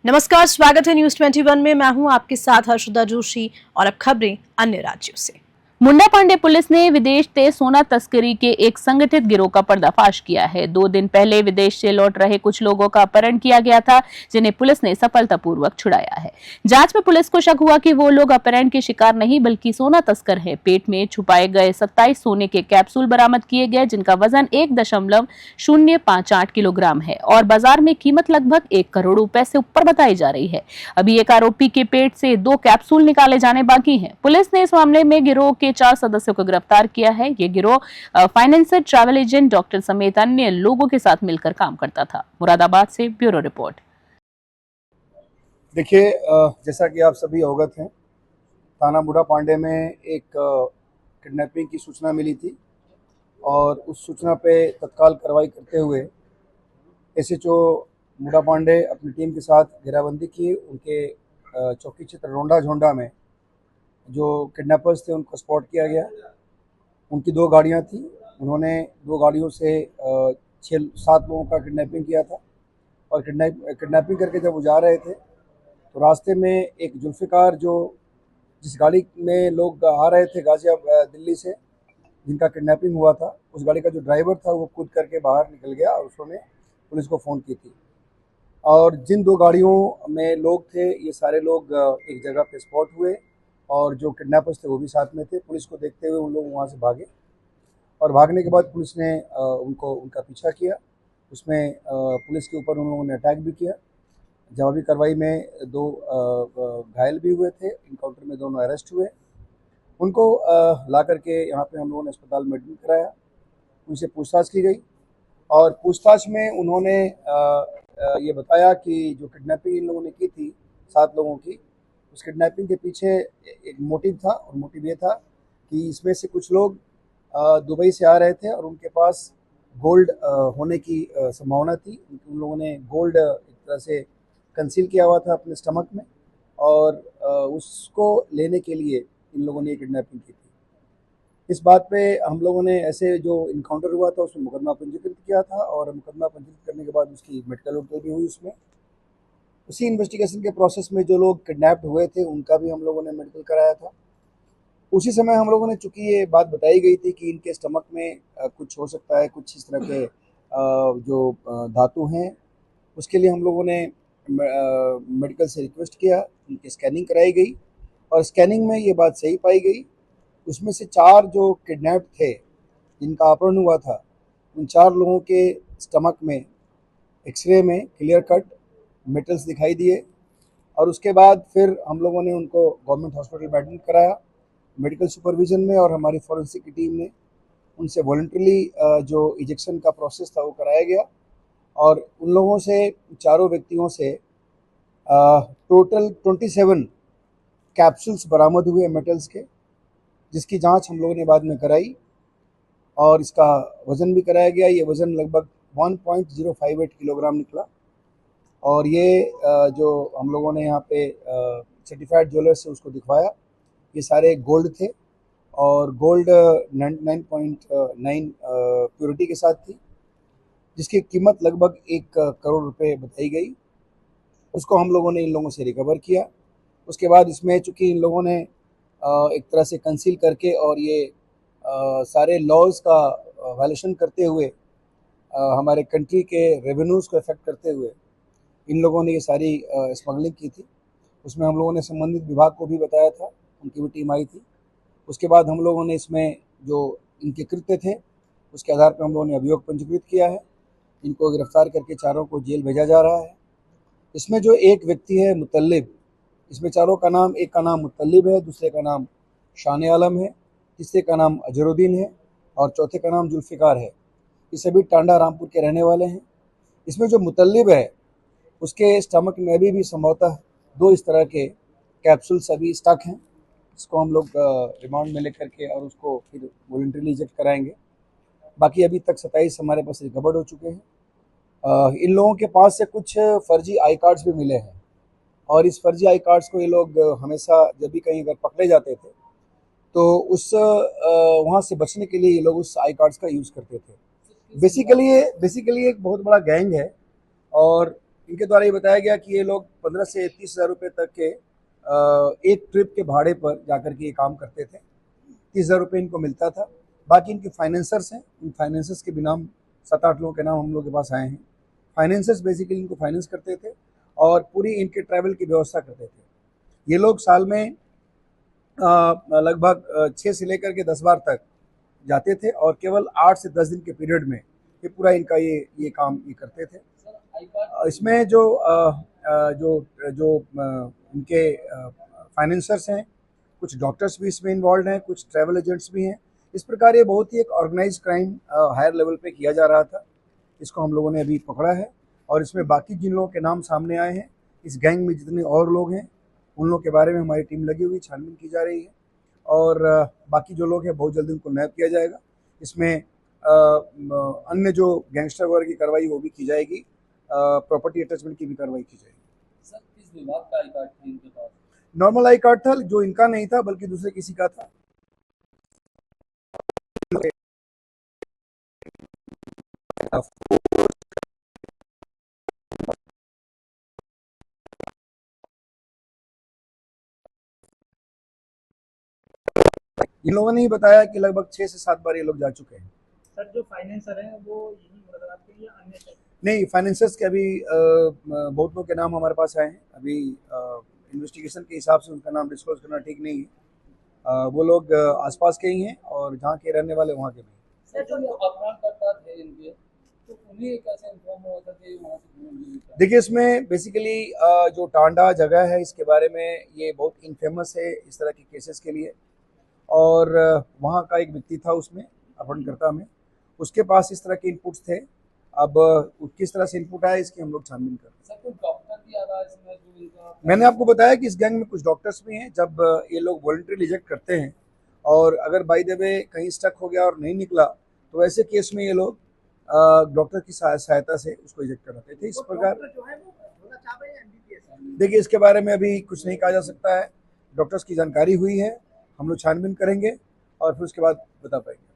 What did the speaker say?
नमस्कार, स्वागत है न्यूज 21 में। मैं हूं आपके साथ हर्षदा जोशी और अब खबरें अन्य राज्यों से। मुंडा पांडे पुलिस ने विदेश से सोना तस्करी के एक संगठित गिरोह का पर्दाफाश किया है। 2 दिन पहले विदेश से लौट रहे कुछ लोगों का अपहरण किया गया था, जिन्हें पुलिस ने सफलतापूर्वक छुड़ाया है। जांच में पुलिस को शक हुआ कि वो लोग अपहरण के शिकार नहीं बल्कि सोना तस्कर हैं। पेट में छुपाए गए 27 सोने के कैप्सूल बरामद किए गए, जिनका वजन 1.058 किलोग्राम है और बाजार में कीमत लगभग 1 करोड़ रुपए से ऊपर बताई जा रही है। अभी एक आरोपी के पेट से 2 कैप्सूल निकाले जाने बाकी हैं। पुलिस ने इस मामले में गिरोह के 4 सदस्यों को गिरफ्तार किया है। ये गिरोह फाइनेंसर, ट्रैवल एजेंट, डॉक्टर समेत अन्य लोगों के साथ मिलकर काम करता था। मुरादाबाद से ब्यूरो रिपोर्ट। देखिए, जैसा कि आप सभी अवगत हैं, थाना मुंडा पांडे में एक किडनैपिंग की सूचना मिली थी और उस सूचना पे तत्काल कार्रवाई करते हुए एसएचओ मुंडा पांडे अपनी टीम के साथ घेराबंदी की। उनके चौकी क्षेत्र रोंडा झोंडा में जो किडनैपर्स थे उनको स्पॉट किया गया। उनकी 2 गाड़ियां थी। उन्होंने 2 गाड़ियों से 6-7 लोगों का किडनैपिंग किया था और किडनैपिंग करके जब वो जा रहे थे तो रास्ते में एक जुल्फ़िकार, जो जिस गाड़ी में लोग आ रहे थे गाजियाबाद दिल्ली से, जिनका किडनैपिंग हुआ था, उस गाड़ी का जो ड्राइवर था वो कूद करके बाहर निकल गया और उसने पुलिस को फ़ोन की थी। और जिन 2 गाड़ियों में लोग थे, ये सारे लोग एक जगह पे स्पॉट हुए और जो किडनैपर्स थे वो भी साथ में थे। पुलिस को देखते हुए उन लोग वहाँ से भागे और भागने के बाद पुलिस ने उनका पीछा किया। उसमें पुलिस के ऊपर उन लोगों ने अटैक भी किया। जवाबी कार्रवाई में 2 घायल भी हुए थे। इनकाउंटर में दोनों अरेस्ट हुए। उनको ला करके यहाँ पे हम लोगों ने अस्पताल में एडमिट कराया। उनसे पूछताछ की गई और पूछताछ में उन्होंने ये बताया कि जो किडनैपिंग इन लोगों ने की थी 7 लोगों की, उस किडनैपिंग के पीछे एक मोटिव था और मोटिव ये था कि इसमें से कुछ लोग दुबई से आ रहे थे और उनके पास गोल्ड होने की संभावना थी। उन लोगों ने गोल्ड एक तरह से कंसील किया हुआ था अपने स्टमक में और उसको लेने के लिए इन लोगों ने ये किडनैपिंग की थी। इस बात पे हम लोगों ने ऐसे जो इनकाउंटर हुआ था उसमें मुकदमा पंजीकृत किया था और मुकदमा पंजीकृत करने के बाद उसकी मेडिकल रिपोर्ट भी हुई। उसमें उसी इन्वेस्टिगेशन के प्रोसेस में जो लोग किडनैप्ड हुए थे उनका भी हम लोगों ने मेडिकल कराया था। उसी समय हम लोगों ने, चूँकि ये बात बताई गई थी कि इनके स्टमक में कुछ हो सकता है, कुछ इस तरह के जो धातु हैं, उसके लिए हम लोगों ने मेडिकल से रिक्वेस्ट किया। उनकी स्कैनिंग कराई गई और स्कैनिंग में ये बात सही पाई गई। उसमें से 4 जो किडनैप्ड थे, जिनका अपहरण हुआ था, उन 4 लोगों के स्टमक में एक्सरे में क्लियर कट मेटल्स दिखाई दिए और उसके बाद फिर हम लोगों ने उनको गवर्नमेंट हॉस्पिटल में एडमिट कराया मेडिकल सुपरविज़न में और हमारी फॉरेंसिक की टीम ने उनसे वॉलंटरीली जो इजेक्शन का प्रोसेस था वो कराया गया और उन लोगों से, चारों व्यक्तियों से टोटल 27 कैप्सूल्स बरामद हुए मेटल्स के, जिसकी जांच हम लोगों ने बाद में कराई और इसका वज़न भी कराया गया। ये वज़न लगभग 1.058 किलोग्राम निकला और ये जो हम लोगों ने यहाँ पे सर्टिफाइड ज्वेलर से उसको दिखवाया, ये सारे गोल्ड थे और गोल्ड 99.9 प्योरिटी के साथ थी, जिसकी कीमत लगभग 1 करोड़ रुपए बताई गई। उसको हम लोगों ने इन लोगों से रिकवर किया। उसके बाद इसमें चूँकि इन लोगों ने एक तरह से कंसील करके और ये सारे लॉज का वायलेशन करते हुए हमारे कंट्री के रेवेन्यूज़ को इफेक्ट करते हुए इन लोगों ने ये सारी स्मगलिंग की थी। उसमें हम लोगों ने संबंधित विभाग को भी बताया था, उनकी भी टीम आई थी। उसके बाद हम लोगों ने इसमें जो इनके कृत्य थे उसके आधार पर हम लोगों ने अभियोग पंजीकृत किया है। इनको गिरफ्तार करके चारों को जेल भेजा जा रहा है। इसमें जो एक व्यक्ति है मुतल्लिब, इसमें चारों का नाम, एक का नाम मुतल्लिब है, दूसरे का नाम शान आलम है, तीसरे का नाम अजरुद्दीन है और चौथे का नाम जुल्फ़िकार है। ये सभी टांडा रामपुर के रहने वाले हैं। इसमें जो मुतल्लिब है उसके स्टमक में अभी भी संभवतः 2 इस तरह के कैप्सूल्स अभी स्टक हैं, इसको हम लोग रिमांड में लेकर के और उसको फिर वॉलंटरीली इजेक्ट कराएंगे। बाकी अभी तक 27 हमारे पास रिकवर्ड हो चुके हैं। इन लोगों के पास से कुछ फर्जी आई कार्ड्स भी मिले हैं और इस फर्जी आई कार्ड्स को ये लोग हमेशा जब भी कहीं अगर पकड़े जाते थे तो उस वहाँ से बचने के लिए ये लोग उस आई कार्ड्स का यूज़ करते थे। बेसिकली एक बहुत बड़ा गैंग है और इनके द्वारा ये बताया गया कि ये लोग 15 से 30 हज़ार रुपये तक के एक ट्रिप के भाड़े पर जाकर के ये काम करते थे। 30 हज़ार रुपये इनको मिलता था। बाकी इनके फाइनेंसर्स हैं, इन फाइनेंसर्स के भी नाम 7-8 लोगों के नाम हम लोग के पास आए हैं। फाइनेंसर्स बेसिकली इनको फाइनेंस करते थे और पूरी इनके ट्रैवल की व्यवस्था करते थे। ये लोग साल में लगभग 6 से लेकर के 10 बार तक जाते थे और केवल 8 से 10 दिन के पीरियड में ये पूरा इनका ये काम ये करते थे। इसमें जो इनके फाइनेंसर्स हैं, कुछ डॉक्टर्स भी इसमें इन्वॉल्व हैं, कुछ ट्रैवल एजेंट्स भी हैं। इस प्रकार ये बहुत ही एक ऑर्गेनाइज क्राइम हायर लेवल पे किया जा रहा था। इसको हम लोगों ने अभी पकड़ा है और इसमें बाकी जिन लोगों के नाम सामने आए हैं, इस गैंग में जितने और लोग हैं उन लोगों के बारे में हमारी टीम लगी हुई, छानबीन की जा रही है और बाकी जो लोग हैं बहुत जल्दी उनको नैप किया जाएगा। इसमें अन्य जो गैंगस्टर वगैरह की कार्रवाई वो भी की जाएगी, प्रॉपर्टी अटैचमेंट की भी कार्रवाई की जाएगी। सर, किस विभाग का आई कार्ड था इनके पास? नॉर्मल आई कार्ड था, जो इनका नहीं था बल्कि दूसरे किसी का था। इन लोगों ने ही बताया कि लगभग 6 से 7 बार ये लोग जा चुके हैं। सर, जो फाइनेंसर हैं वो यही मतलब आपके लिए अन्य से? नहीं, फाइनेंसर्स के अभी बहुत लोगों के नाम हमारे पास आए हैं। अभी इन्वेस्टिगेशन के हिसाब से उनका नाम डिस्क्लोज करना ठीक नहीं है। वो लोग आसपास के ही हैं और जहाँ के रहने वाले वहाँ के भी। सर, जो अपहरणकर्ता थे इनके, तो उन्हें कैसे इन्फॉर्म हुआ था कि वहाँ से घूम? देखिए, इसमें बेसिकली जो टांडा जगह है इसके बारे में ये बहुत इनफेमस है इस तरह के केसेस के लिए और वहाँ का एक व्यक्ति था उसमें अपहरणकर्ता में, उसके पास इस तरह के इनपुट्स थे। अब किस तरह से इनपुट आया इसकी हम लोग छानबीन कर रहे हैं। सर, कुछ डॉक्टर भी आ रहा है इसमें जो इनका? मैंने आपको बताया कि इस गैंग में कुछ डॉक्टर्स भी हैं। जब ये लोग वॉलंटरी रिजेक्ट करते हैं और अगर बाय द वे कहीं स्टक हो गया और नहीं निकला तो ऐसे केस में ये लोग डॉक्टर की सहायता से उसको रिजेक्ट कराते थे। इस प्रकार जो है वो होना चाह रहे हैं MBBS? देखिए, इसके बारे में अभी कुछ नहीं कहा जा सकता है। डॉक्टर्स की जानकारी हुई है, हम लोग छानबीन करेंगे और फिर उसके बाद बता पाएंगे।